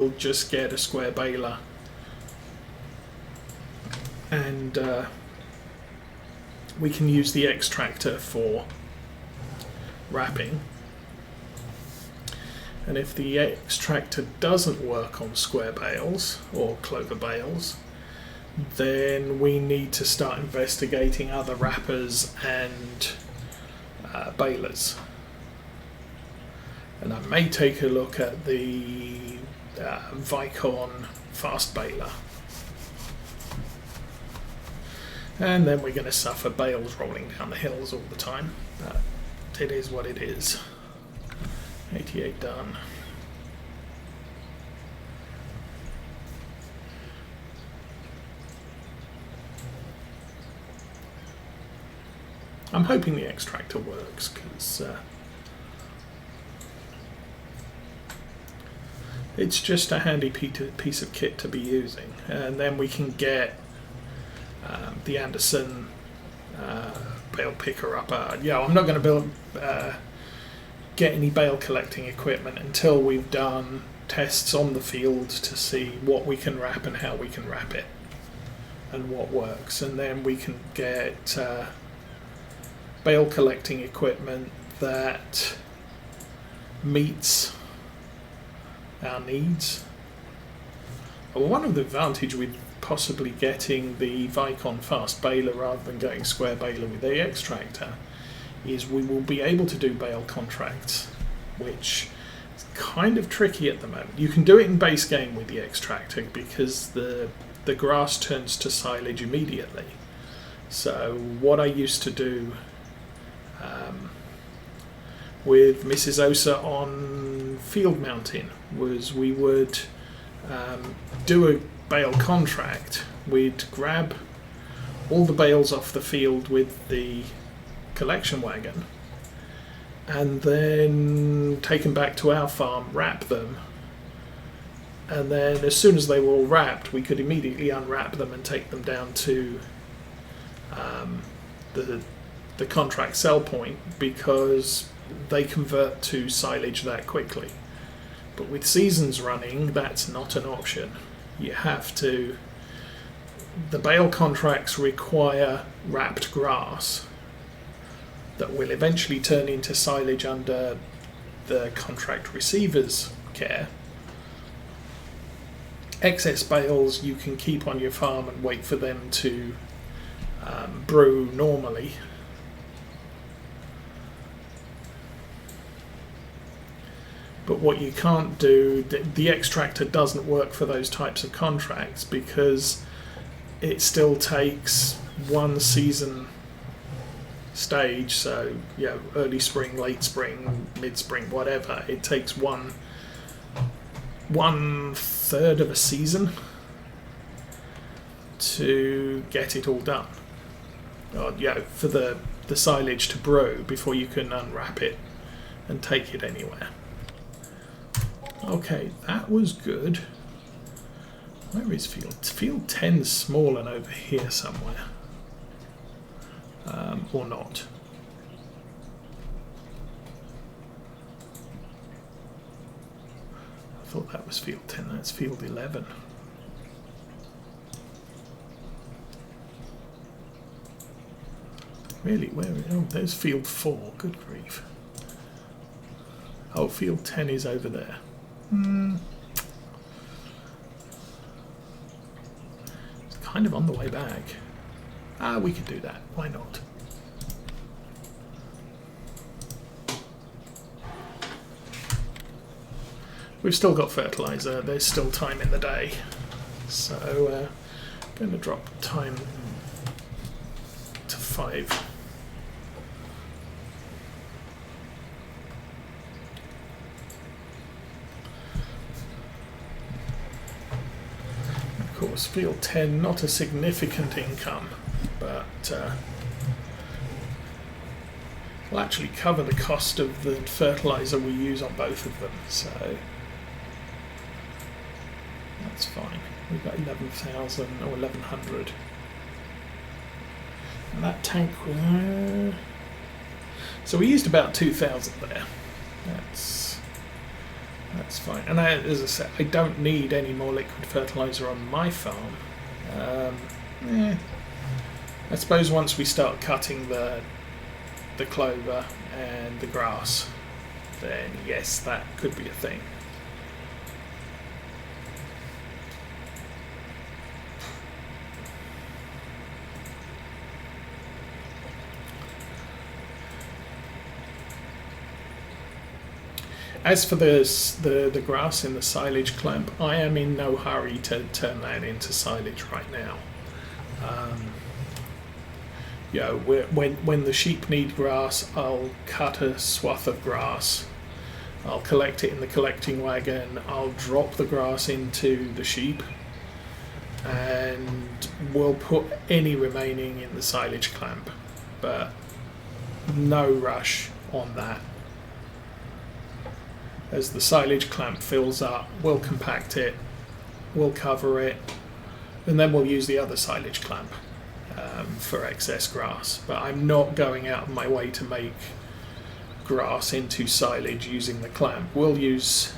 we'll just get a square baler and we can use the extractor for wrapping. And if the extractor doesn't work on square bales or clover bales, then we need to start investigating other wrappers and balers. And I may take a look at the Vicon fast baler. And then we're going to suffer bales rolling down the hills all the time. But it is what it is. 88 done. I'm hoping the extractor works because it's just a handy piece of kit to be using, and then we can get the Anderson bale picker up. Yeah, I'm not going to get any bale collecting equipment until we've done tests on the field to see what we can wrap and how we can wrap it and what works, and then we can get bale collecting equipment that meets our needs. Well, one of the advantages with possibly getting the Vicon fast baler rather than going square baler with the extractor is we will be able to do bale contracts, which is kind of tricky at the moment. You can do it in base game with the extractor because the grass turns to silage immediately. So what I used to do with Mrs. Osa on field mounting was we would do a bale contract. We'd grab all the bales off the field with the collection wagon and then take them back to our farm, wrap them, and then as soon as they were all wrapped we could immediately unwrap them and take them down to the contract sell point because they convert to silage that quickly. But with seasons running, that's not an option. You have to. The bale contracts require wrapped grass that will eventually turn into silage under the contract receiver's care. Excess bales you can keep on your farm and wait for them to brew normally. But what you can't do, the extractor doesn't work for those types of contracts because it still takes one season stage, so yeah, early spring, late spring, mid-spring, whatever. It takes one third of a season to get it all done. Or, for the silage to brew before you can unwrap it and take it anywhere. Okay, that was good. Where is field? Field 10's small and over here somewhere. Or not. I thought that was field 10, that's field 11. Really, where? Oh, there's field 4, good grief. Oh, field 10 is over there. It's kind of on the way back. We could do that. Why not? We've still got fertilizer. There's still time in the day. So, going to drop time to 5. Of course, field 10, not a significant income, but will actually cover the cost of the fertilizer we use on both of them, so that's fine. We've got 11,000 or 1,100. And that tank was... so we used about 2,000 there. That's That's fine. And as I said, I don't need any more liquid fertilizer on my farm. I suppose once we start cutting the clover and the grass, then yes, that could be a thing. As for the grass in the silage clamp, I am in no hurry to turn that into silage right now. When the sheep need grass, I'll cut a swath of grass. I'll collect it in the collecting wagon. I'll drop the grass into the sheep, and we'll put any remaining in the silage clamp. But no rush on that. As the silage clamp fills up, we'll compact it, we'll cover it, and then we'll use the other silage clamp for excess grass. But I'm not going out of my way to make grass into silage using the clamp. We'll use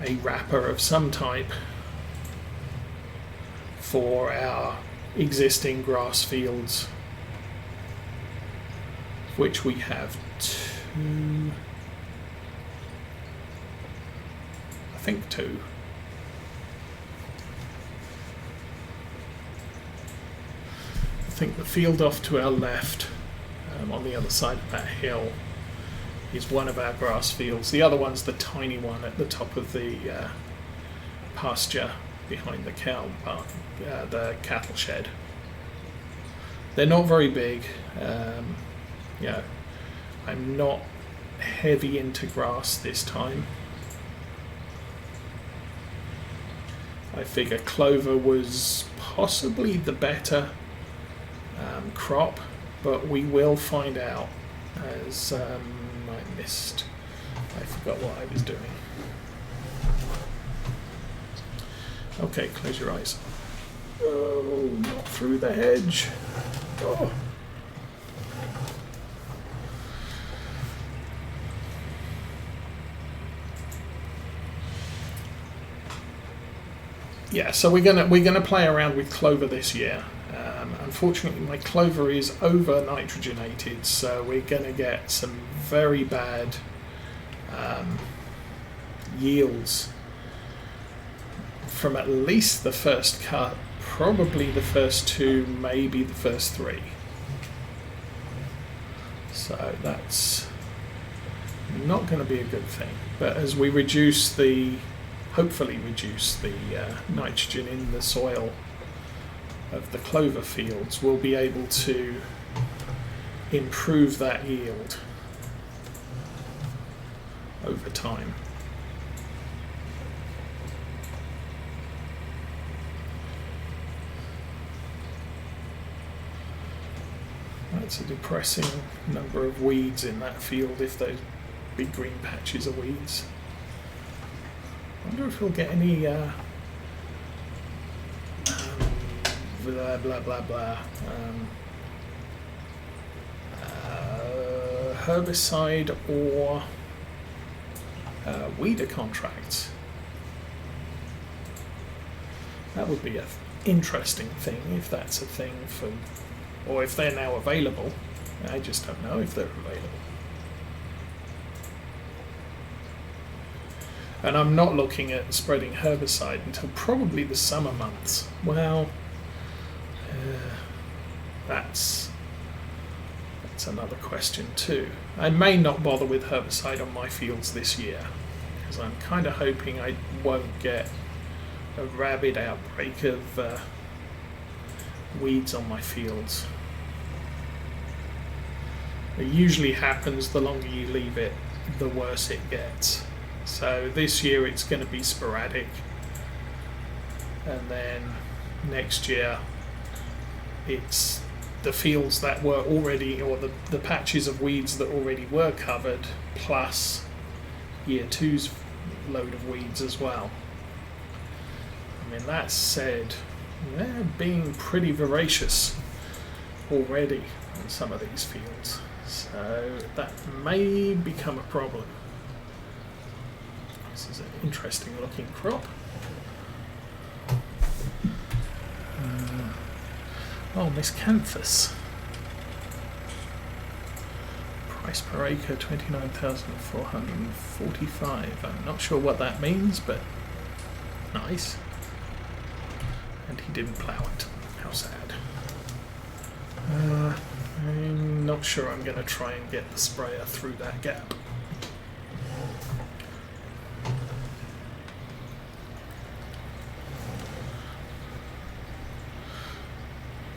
a wrapper of some type for our existing grass fields, which we have two. I think two. I think the field off to our left, on the other side of that hill, is one of our grass fields. The other one's the tiny one at the top of the pasture behind the the cattle shed. They're not very big. I'm not heavy into grass this time. I figure clover was possibly the better crop, but we will find out. As I forgot what I was doing. Okay, close your eyes. Oh, not through the hedge. Oh. Yeah, so we're gonna play around with clover this year. Unfortunately, my clover is over nitrogenated, so we're gonna get some very bad yields from at least the first cut, probably the first two, maybe the first three. So that's not going to be a good thing. But as we hopefully reduce the nitrogen in the soil of the clover fields, we'll be able to improve that yield over time. That's a depressing number of weeds in that field, if those big green patches are weeds. I wonder if we'll get any blah blah blah blah herbicide or weeder contracts. That would be an interesting thing if that's a thing for, or if they're now available. I just don't know if they're available. And I'm not looking at spreading herbicide until probably the summer months. Well, that's another question too. I may not bother with herbicide on my fields this year, because I'm kind of hoping I won't get a rabid outbreak of weeds on my fields. It usually happens the longer you leave it, the worse it gets. So this year it's going to be sporadic, and then next year it's the fields that were already, or the patches of weeds that already were covered, plus year two's load of weeds as well. I mean, that said, they're being pretty voracious already on some of these fields, so that may become a problem. This is an interesting looking crop. Oh, miscanthus. Price per acre 29,445. I'm not sure what that means, but nice. And he didn't plough it. How sad. I'm not sure I'm going to try and get the sprayer through that gap.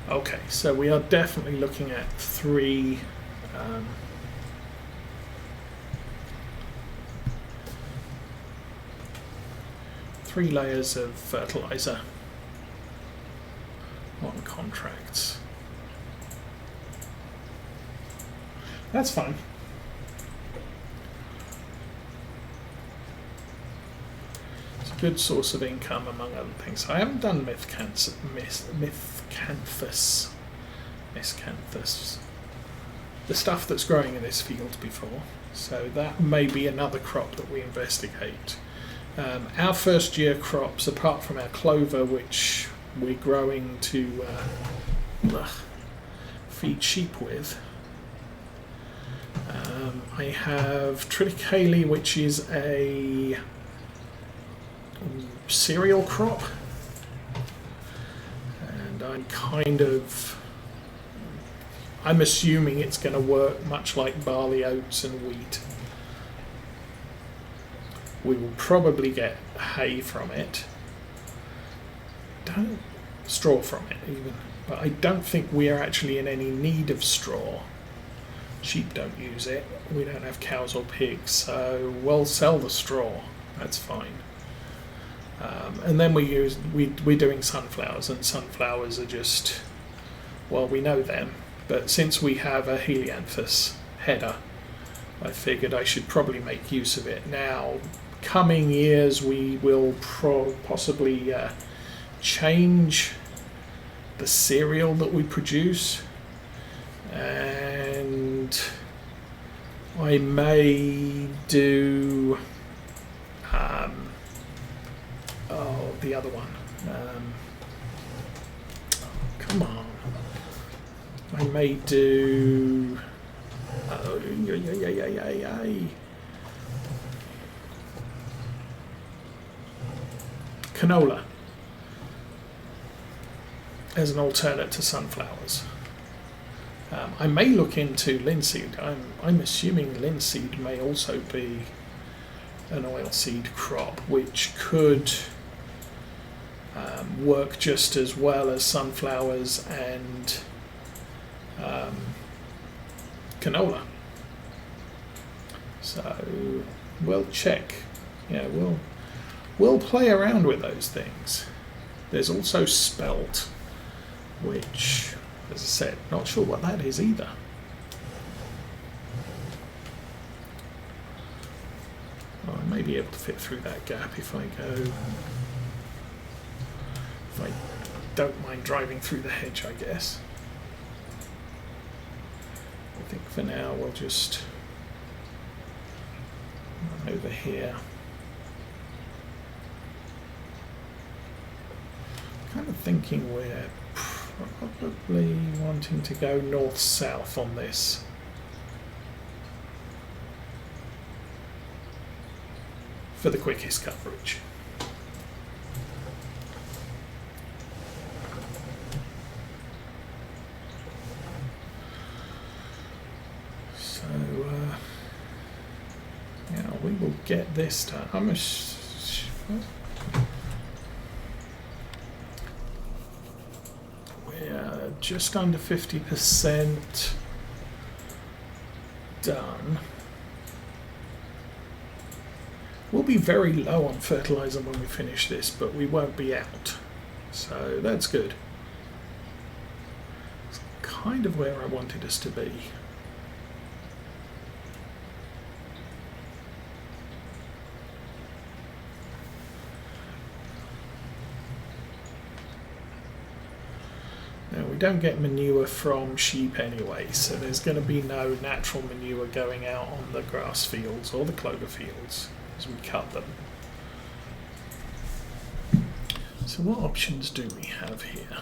Okay, so we are definitely looking at three layers of fertilizer on contracts. That's fine. It's a good source of income among other things. I haven't done miscanthus, the stuff that's growing in this field before, so that may be another crop that we investigate. Our first year crops, apart from our clover, which we're growing to feed sheep with, I have triticale, which is a cereal crop, and I'm assuming it's going to work much like barley, oats and wheat. We will probably get hay from it, straw from it even, but I don't think we are actually in any need of straw. Sheep don't use it, we don't have cows or pigs, so we'll sell the straw, that's fine. And then we're doing sunflowers, and sunflowers are just, well, we know them, but since we have a helianthus header, I figured I should probably make use of it. Now, coming years we will possibly change the cereal that we produce, and I may do the other one. Come on. I may do canola as an alternate to sunflowers. I may look into linseed. I'm assuming linseed may also be an oilseed crop, which could work just as well as sunflowers and canola. So we'll check. Yeah, we'll play around with those things. There's also spelt, which, as I said, not sure what that is either. I may be able to fit through that gap if I don't mind driving through the hedge, I guess. I think for now we'll just run over here. Kind of thinking we're probably wanting to go north-south on this. For the quickest coverage. So, yeah, we will get this done. We're just under 50% done. We'll be very low on fertilizer when we finish this, but we won't be out. So that's good. It's kind of where I wanted us to be. Now, we don't get manure from sheep anyway, so there's going to be no natural manure going out on the grass fields or the clover fields as we cut them. So what options do we have here?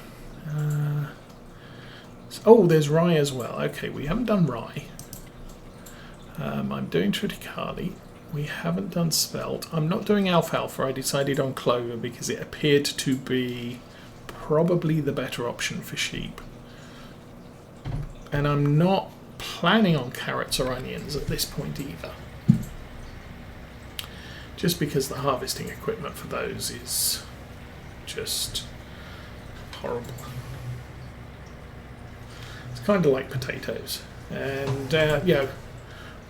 Oh, there's rye as well. Okay, we haven't done rye. I'm doing triticale. We haven't done spelt. I'm not doing alfalfa. I decided on clover because it appeared to be probably the better option for sheep. And I'm not planning on carrots or onions at this point either. Just because the harvesting equipment for those is just horrible. It's kind of like potatoes. And,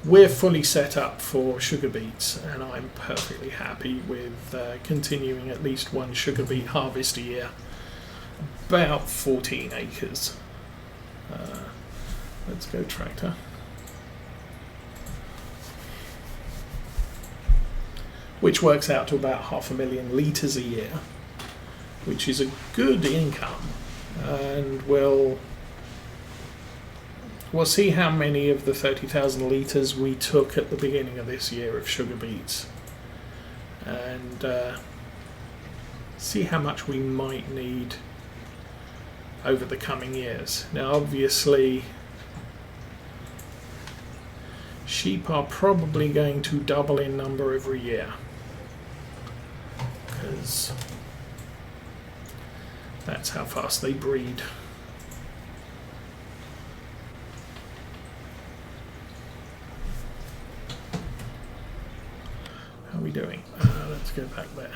we're fully set up for sugar beets, and I'm perfectly happy with continuing at least one sugar beet harvest a year. About 14 acres. Let's go tractor. Which works out to about 500,000 litres a year, which is a good income, and we'll see how many of the 30,000 litres we took at the beginning of this year of sugar beets, and see how much we might need over the coming years. Now obviously sheep are probably going to double in number every year, because that's how fast they breed. How are we doing? Let's go back there.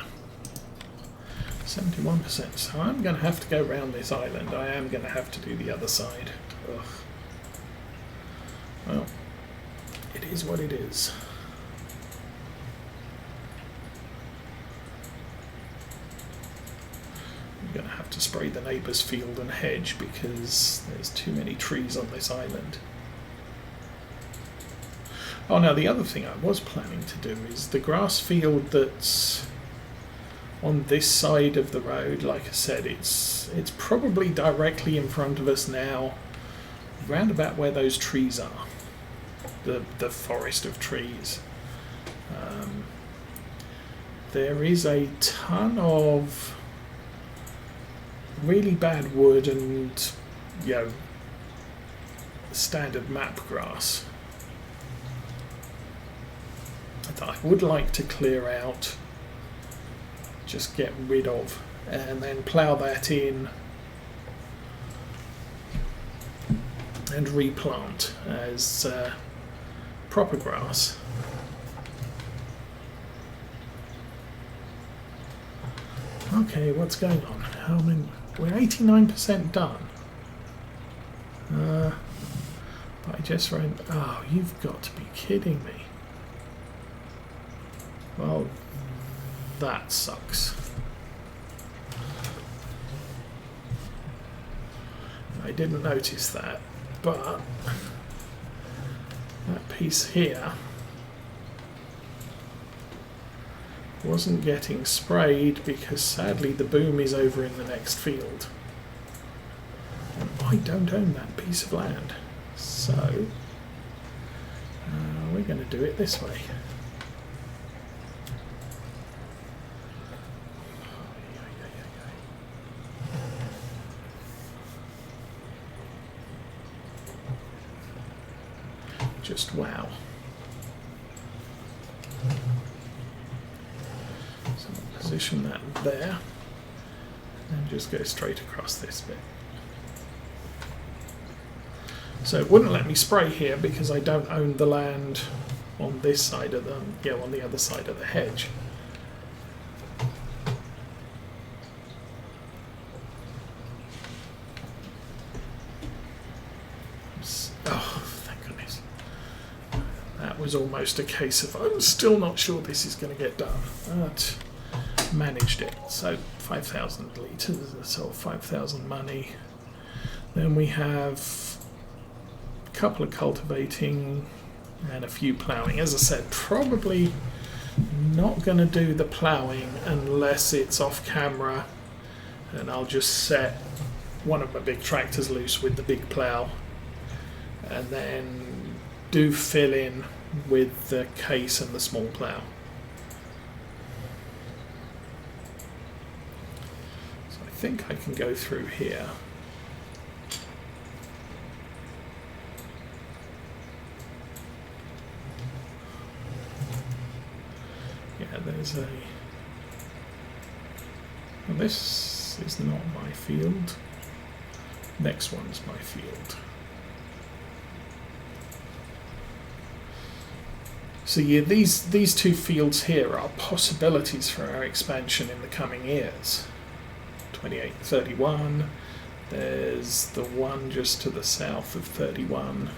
71%. So I'm going to have to go around this island. I am going to have to do the other side. Ugh. Well, it is what it is. I'm going to have to spray the neighbour's field and hedge because there's too many trees on this island. Oh, now the other thing I was planning to do is the grass field that's on this side of the road. Like I said, it's probably directly in front of us now, round about where those trees are, the forest of trees. There is a ton of really bad wood and, standard map grass that I would like to clear out, just get rid of, and then plough that in and replant as proper grass. Okay, what's going on? We're 89% done. But I just ran. Oh, you've got to be kidding me. Well, that sucks. I didn't notice that, but that piece here wasn't getting sprayed because sadly the boom is over in the next field. And I don't own that piece of land. So we're going to do it this way. Just wow. So I'll position that there and just go straight across this bit. So it wouldn't let me spray here because I don't own the land on this side of the, on the other side of the hedge. Oh, thank goodness. That was almost a case of I'm still not sure this is going to get done, but managed it. So 5,000 litres, so 5,000 money. Then we have a couple of cultivating and a few ploughing. As I said, probably not going to do the ploughing unless it's off camera, and I'll just set one of my big tractors loose with the big plough and then do fill in with the case and the small plough. think I can go through here. Yeah, there's a... Well, this is not my field. Next one's my field. So yeah, these two fields here are possibilities for our expansion in the coming years. 28, 31. There's the one just to the south of 31.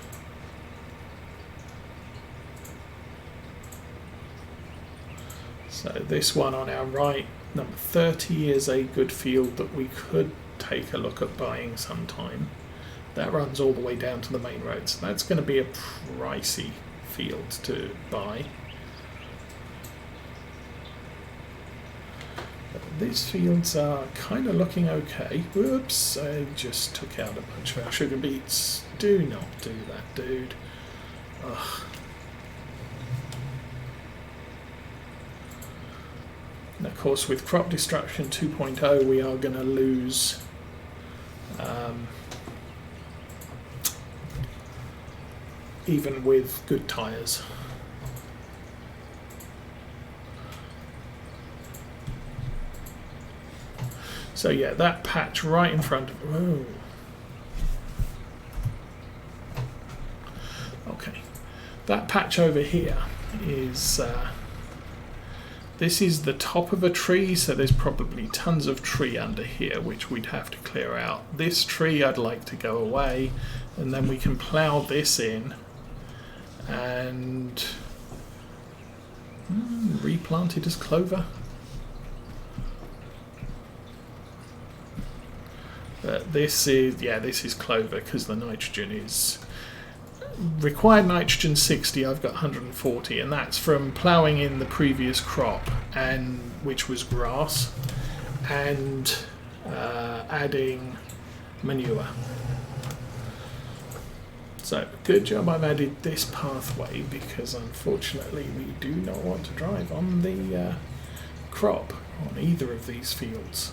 So this one on our right, number 30, is a good field that we could take a look at buying sometime. That runs all the way down to the main road, so that's going to be a pricey field to buy. These fields are kind of looking okay. Whoops, I just took out a bunch of our sugar beets. Do not do that, dude. Ugh. And of course, with crop destruction 2.0, we are going to lose even with good tyres. So yeah, that patch right in front of... Whoa. Okay. That patch over here is... this is the top of a tree, so there's probably tons of tree under here, which we'd have to clear out. This tree I'd like to go away, and then we can plough this in and replant it as clover. But this is clover because the nitrogen is required nitrogen 60. I've got 140, and that's from ploughing in the previous crop, and which was grass, and adding manure. So good job I've added this pathway, because unfortunately we do not want to drive on the crop on either of these fields.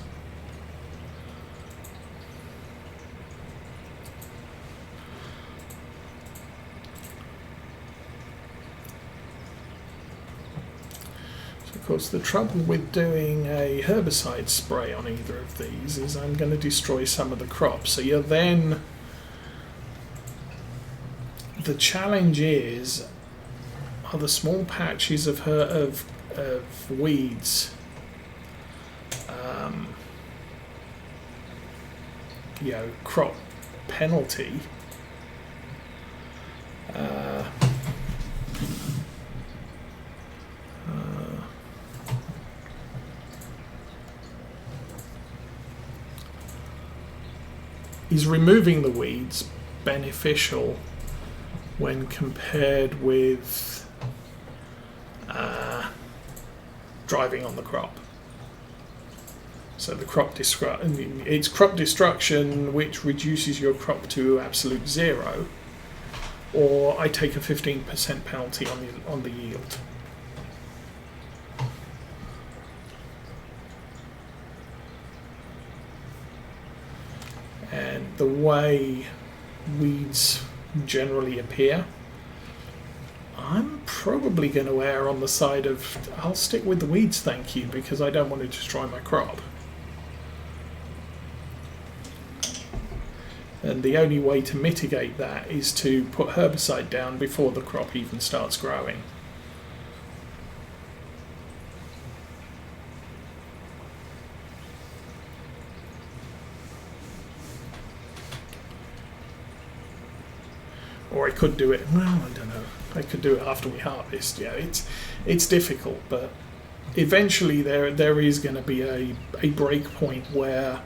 Of course, the trouble with doing a herbicide spray on either of these is I'm going to destroy some of the crops. So you're then... The challenge is, are the small patches of weeds, crop penalty. Is removing the weeds beneficial when compared with driving on the crop? So the it's crop destruction which reduces your crop to absolute zero, or I take a 15% penalty on the yield. And the way weeds generally appear, I'm probably going to err on the side of I'll stick with the weeds, thank you, because I don't want to destroy my crop. And the only way to mitigate that is to put herbicide down before the crop even starts growing. Or I could do it, well, I don't know. I could do it after we harvest. Yeah, it's difficult, but eventually there is going to be a break point where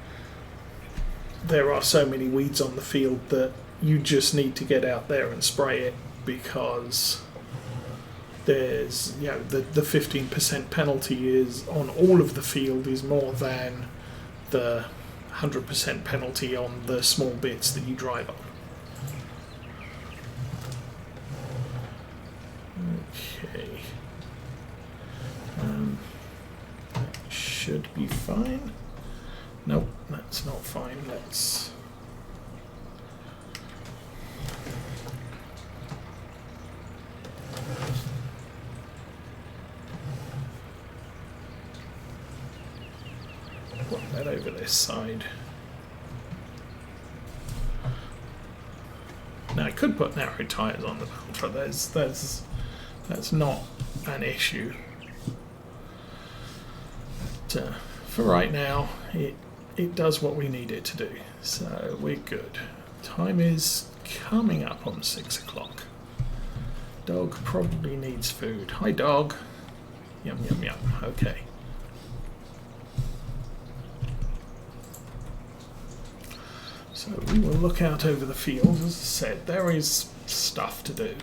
there are so many weeds on the field that you just need to get out there and spray it, because there's the 15% penalty is on all of the field is more than the 100% penalty on the small bits that you drive on. Okay, that should be fine. Nope, that's not fine. Let's... put that over this side. Now I could put narrow tyres on the Ultra. That's not an issue. But, for right now, it does what we need it to do, so we're good. Time is coming up on 6 o'clock. Dog probably needs food. Hi, dog. Yum, yum, yum. Okay. So we will look out over the field. As I said, there is stuff to do.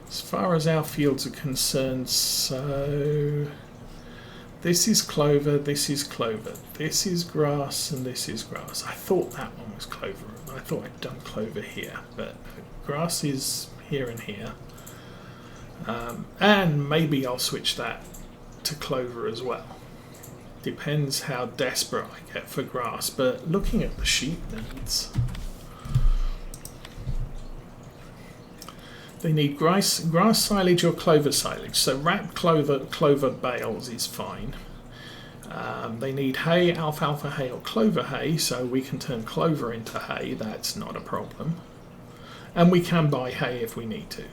As far as our fields are concerned, so this is clover, this is clover, this is grass, and this is grass. I thought that one was clover. I thought I'd done clover here, but grass is here and here. And maybe I'll switch that to clover as well. Depends how desperate I get for grass, but looking at the sheep needs, they need grass silage or clover silage. So wrapped clover bales is fine. They need hay, alfalfa hay or clover hay, so we can turn clover into hay. That's not a problem. And we can buy hay if we need to.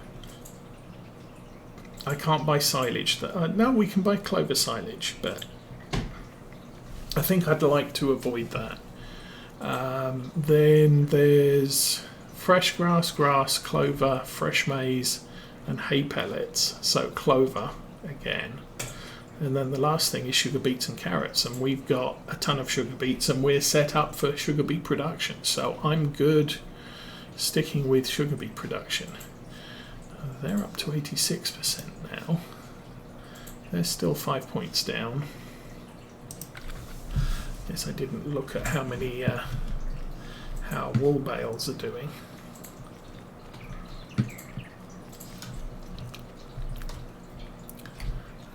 I can't buy silage. No, we can buy clover silage, but I think I'd like to avoid that. Then there's fresh grass, clover, fresh maize, and hay pellets. So clover again. And then the last thing is sugar beets and carrots. And we've got a ton of sugar beets and we're set up for sugar beet production. So I'm good sticking with sugar beet production. They're up to 86% now. They're still 5 points down. Guess I didn't look at how many how wool bales are doing.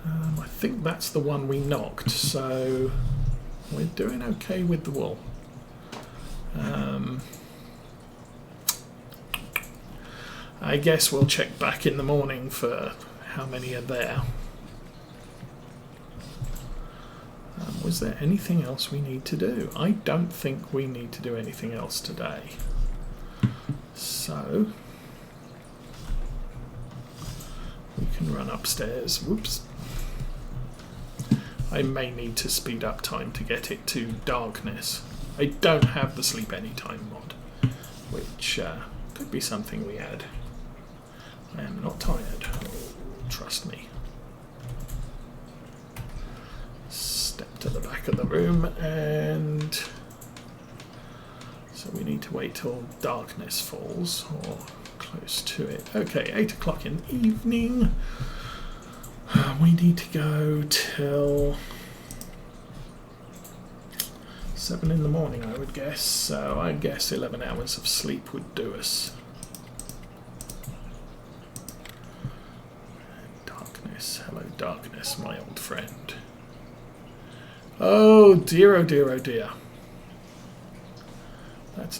I think that's the one we knocked, so we're doing okay with the wool. I guess we'll check back in the morning for how many are there. Was there anything else we need to do? I don't think we need to do anything else today. So we can run upstairs. Whoops. I may need to speed up time to get it to darkness. I don't have the sleep anytime mod, which could be something we add. I am not tired. Oh, trust me. Step to the back of the room, and so we need to wait till darkness falls or close to it. Okay, 8 o'clock in the evening. We need to go till 7 in the morning, I would guess. So I guess 11 hours of sleep would do us. Darkness. Hello, darkness, my old friend. Oh dear, oh dear, oh dear. That's not